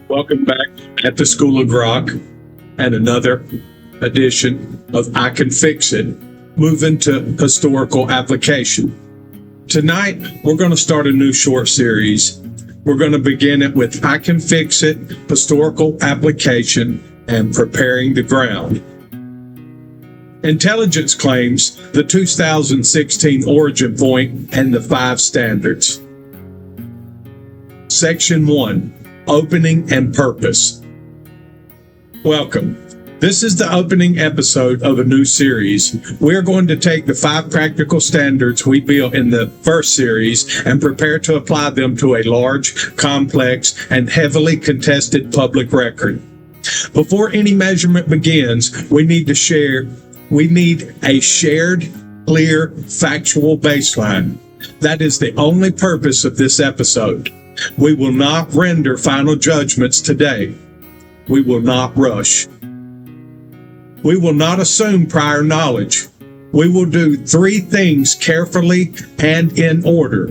Welcome back at the School of Rock and another edition of I Can Fix It, moving to historical application. Tonight, we're going to start a new short series. We're going to begin it with I Can Fix It, historical application, and preparing the ground. Intelligence claims, the 2016 origin point, and the 5 standards. Section 1. Opening and purpose. Welcome. This is the opening episode of a new series. We're going to take the 5 practical standards we built in the first series and prepare to apply them to a large, complex, and heavily contested public record. Before any measurement begins, we need a shared, clear, factual baseline. That is the only purpose of this episode. We will not render final judgments today. We will not rush. We will not assume prior knowledge. We will do 3 things carefully and in order.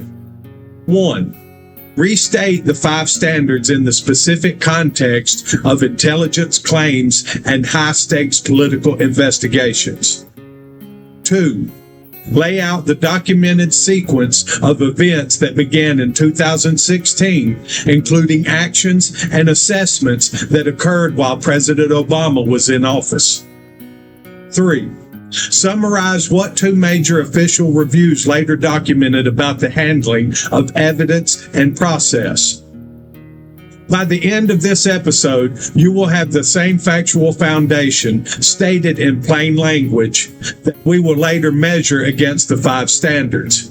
1. Restate the 5 standards in the specific context of intelligence claims and high-stakes political investigations. 2. Lay out the documented sequence of events that began in 2016, including actions and assessments that occurred while President Obama was in office. 3. Summarize what 2 major official reviews later documented about the handling of evidence and process. By the end of this episode, you will have the same factual foundation stated in plain language that we will later measure against the 5 standards.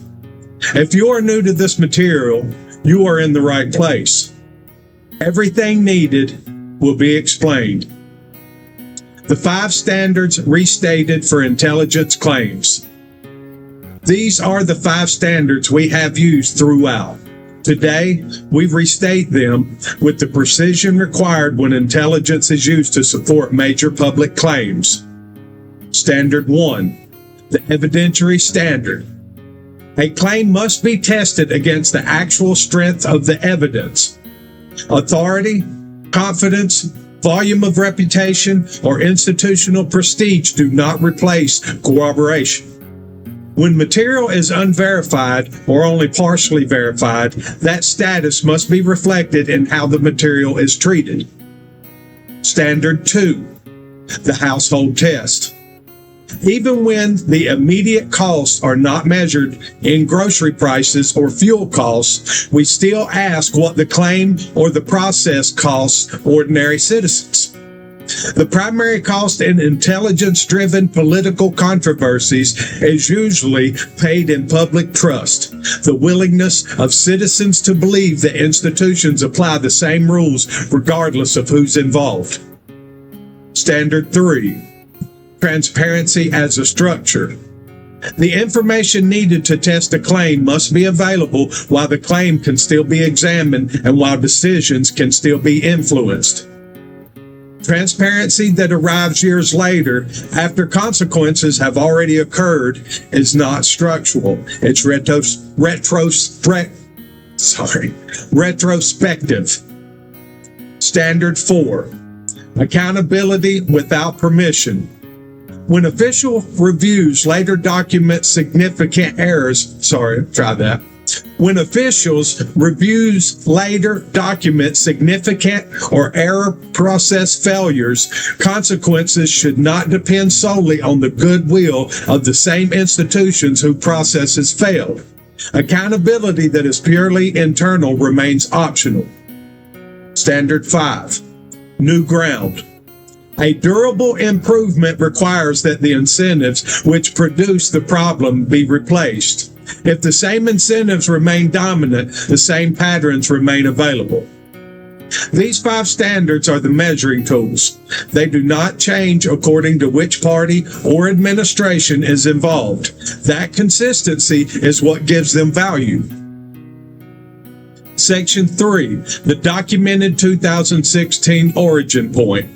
If you are new to this material, you are in the right place. Everything needed will be explained. The 5 standards restated for intelligence claims. These are the 5 standards we have used throughout. Today, we restate them with the precision required when intelligence is used to support major public claims. Standard 1. The evidentiary standard. A claim must be tested against the actual strength of the evidence. Authority, confidence, volume of reputation, or institutional prestige do not replace corroboration. When material is unverified or only partially verified, that status must be reflected in how the material is treated. Standard 2. The household test. Even when the immediate costs are not measured in grocery prices or fuel costs, we still ask what the claim or the process costs ordinary citizens. The primary cost in intelligence-driven political controversies is usually paid in public trust, the willingness of citizens to believe that institutions apply the same rules regardless of who's involved. Standard 3. Transparency as a structure. The information needed to test a claim must be available while the claim can still be examined and while decisions can still be influenced. Transparency that arrives years later, after consequences have already occurred, is not structural. It's retrospective. Standard 4. Accountability without permission. When official reviews later document significant errors, When officials' reviews later document significant or error process failures, consequences should not depend solely on the goodwill of the same institutions whose processes failed. Accountability that is purely internal remains optional. Standard 5. New ground. A durable improvement requires that the incentives which produce the problem be replaced. If the same incentives remain dominant, the same patterns remain available. These 5 standards are the measuring tools. They do not change according to which party or administration is involved. That consistency is what gives them value. Section 3, the documented 2016 origin point.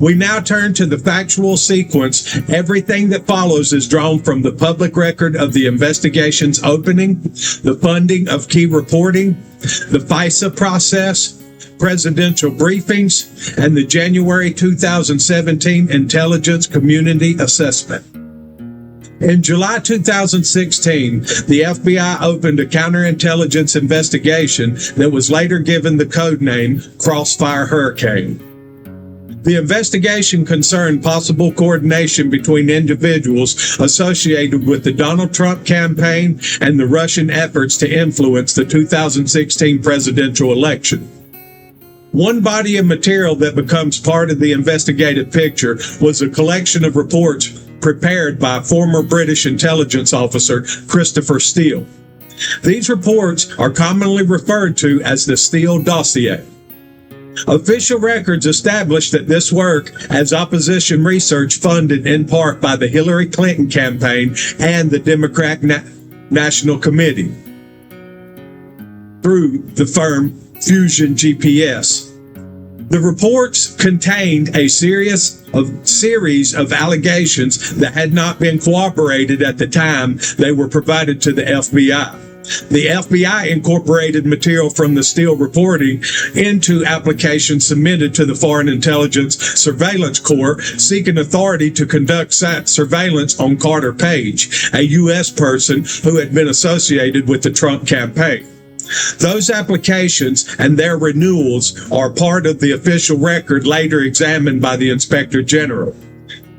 We now turn to the factual sequence. Everything that follows is drawn from the public record of the investigation's opening, the funding of key reporting, the FISA process, presidential briefings, and the January 2017 Intelligence Community Assessment. In July 2016, the FBI opened a counterintelligence investigation that was later given the code name Crossfire Hurricane. The investigation concerned possible coordination between individuals associated with the Donald Trump campaign and the Russian efforts to influence the 2016 presidential election. One body of material that becomes part of the investigative picture was a collection of reports prepared by former British intelligence officer Christopher Steele. These reports are commonly referred to as the Steele dossier. Official records establish that this work as opposition research funded in part by the Hillary Clinton campaign and the Democrat National Committee through the firm Fusion GPS. The reports contained a series of allegations that had not been corroborated at the time they were provided to the FBI. The FBI incorporated material from the Steele reporting into applications submitted to the Foreign Intelligence Surveillance Corps seeking authority to conduct surveillance on Carter Page, a U.S. person who had been associated with the Trump campaign. Those applications and their renewals are part of the official record later examined by the Inspector General.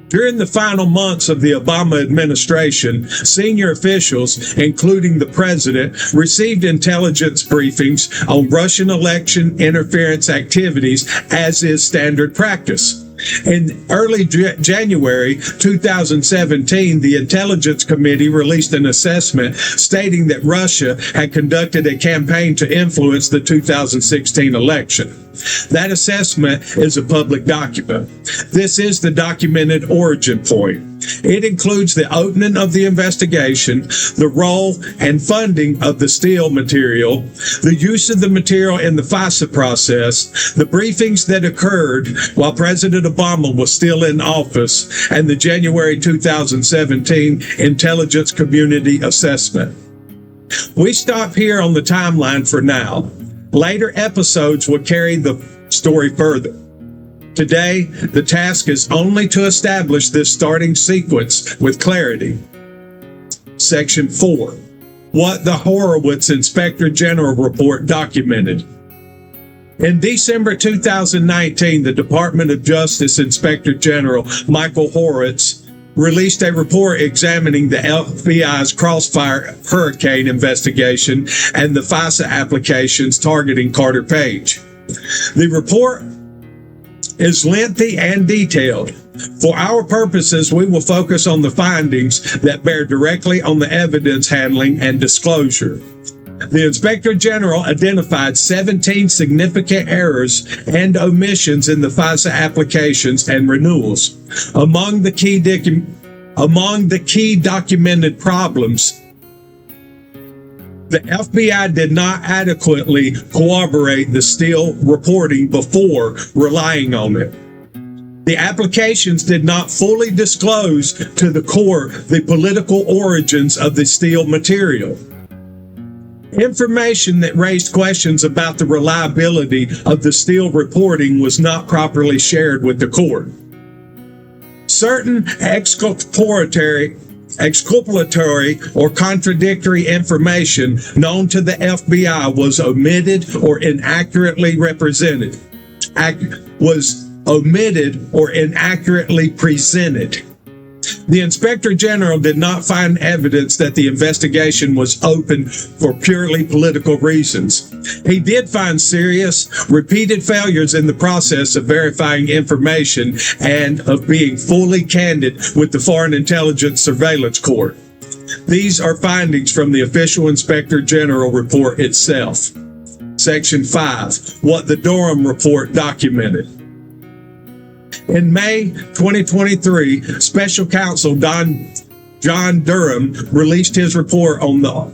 During the final months of the Obama administration, senior officials, including the president, received intelligence briefings on Russian election interference activities, as is standard practice. In early January 2017, the Intelligence Committee released an assessment stating that Russia had conducted a campaign to influence the 2016 election. That assessment is a public document. This is the documented origin point. It includes the opening of the investigation, the role and funding of the Steele material, the use of the material in the FISA process, the briefings that occurred while President Obama was still in office, and the January 2017 Intelligence Community Assessment. We stop here on the timeline for now. Later episodes will carry the story further. Today, the task is only to establish this starting sequence with clarity. Section 4. What the Horowitz Inspector General report documented. In December 2019, the Department of Justice Inspector General Michael Horowitz released a report examining the FBI's Crossfire Hurricane investigation and the FISA applications targeting Carter Page. The report is lengthy and detailed. For our purposes, we will focus on the findings that bear directly on the evidence handling and disclosure. The Inspector General identified 17 significant errors and omissions in the FISA applications and renewals. Among the key documented problems, the FBI did not adequately corroborate the Steele reporting before relying on it. The applications did not fully disclose to the court the political origins of the Steele material. Information that raised questions about the reliability of the Steele reporting was not properly shared with the court. Certain exculpatory or contradictory information known to the FBI was omitted or inaccurately presented. The Inspector General did not find evidence that the investigation was open for purely political reasons. He did find serious, repeated failures in the process of verifying information and of being fully candid with the Foreign Intelligence Surveillance Corps. These are findings from the official Inspector General report itself. Section 5. What the Durham report documented. In May 2023, Special Counsel John Durham released his report on the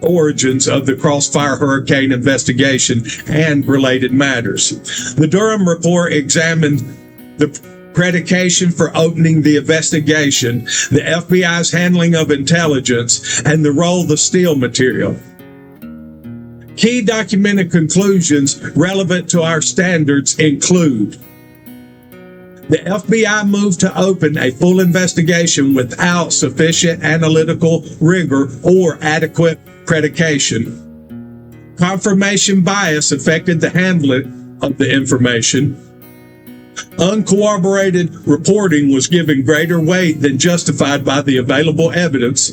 origins of the Crossfire Hurricane investigation and related matters. The Durham report examined the predication for opening the investigation, the FBI's handling of intelligence, and the role of the Steele material. Key documented conclusions relevant to our standards include: the FBI moved to open a full investigation without sufficient analytical rigor or adequate predication. Confirmation bias affected the handling of the information. Uncorroborated reporting was given greater weight than justified by the available evidence.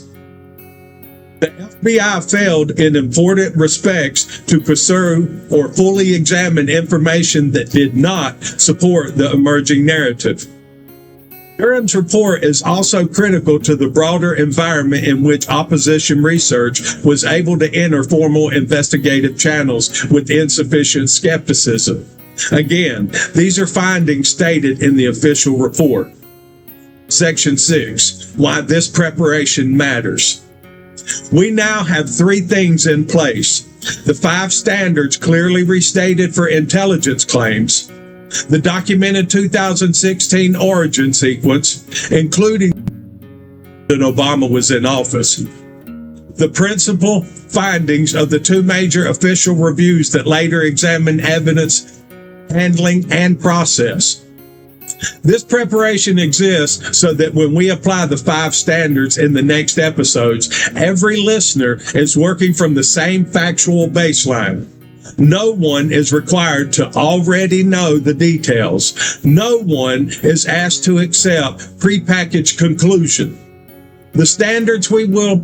The FBI failed in important respects to pursue or fully examine information that did not support the emerging narrative. Durham's report is also critical to the broader environment in which opposition research was able to enter formal investigative channels with insufficient skepticism. Again, these are findings stated in the official report. Section 6. Why this preparation matters. We now have 3 things in place: the 5 standards clearly restated for intelligence claims, the documented 2016 origin sequence, including when Obama was in office, the principal findings of the 2 major official reviews that later examined evidence handling and process. This preparation exists so that when we apply the 5 standards in the next episodes, every listener is working from the same factual baseline. No one is required to already know the details. No one is asked to accept prepackaged conclusion. The standards will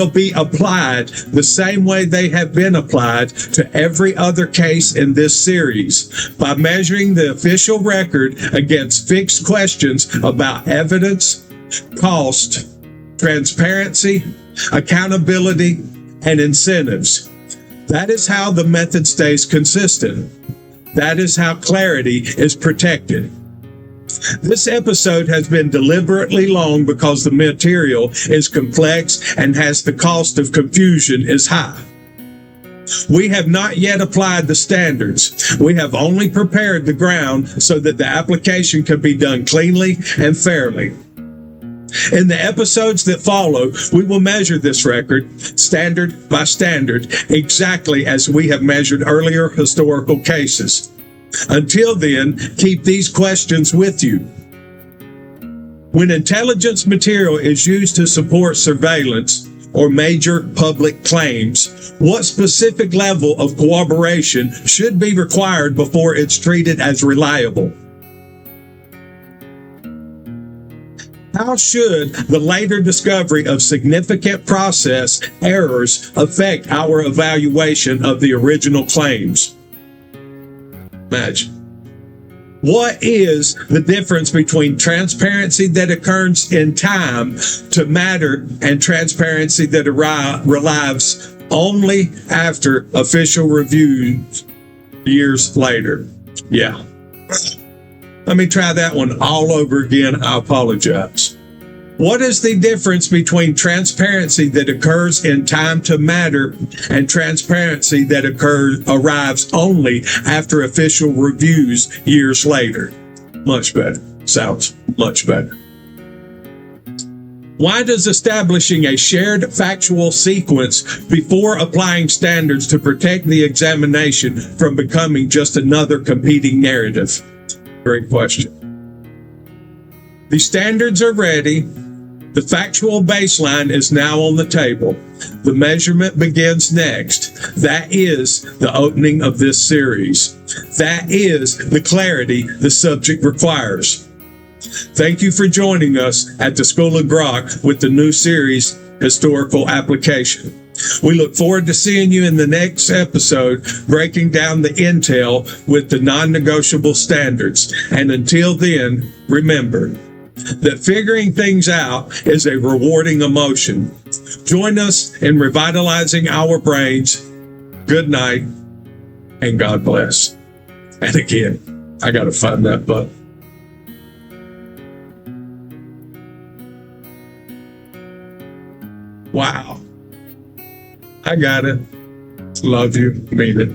be applied the same way they have been applied to every other case in this series, by measuring the official record against fixed questions about evidence, cost, transparency, accountability, and incentives. That is how the method stays consistent. That is how clarity is protected. This episode has been deliberately long because the material is complex and has the cost of confusion is high. We have not yet applied the standards. We have only prepared the ground so that the application can be done cleanly and fairly. In the episodes that follow, we will measure this record, standard by standard, exactly as we have measured earlier historical cases. Until then, keep these questions with you. When intelligence material is used to support surveillance or major public claims, what specific level of corroboration should be required before it's treated as reliable? How should the later discovery of significant process errors affect our evaluation of the original claims? Imagine. What is the difference between transparency that occurs in time to matter and transparency that arrives only after official review years later? Yeah. Let me try that one all over again. I apologize. What is the difference between transparency that occurs in time to matter and transparency that arrives only after official reviews years later? Much better. Sounds much better. Why does establishing a shared factual sequence before applying standards to protect the examination from becoming just another competing narrative? Great question. The standards are ready. The factual baseline is now on the table. The measurement begins next. That is the opening of this series. That is the clarity the subject requires. Thank you for joining us at the School of Grok with the new series, Historical Application. We look forward to seeing you in the next episode, breaking down the intel with the non-negotiable standards. And until then, remember that figuring things out is a rewarding emotion. Join us in revitalizing our brains. Good night, and God bless. And again, I got to find that button. Wow. I got it. Love you. Mean it.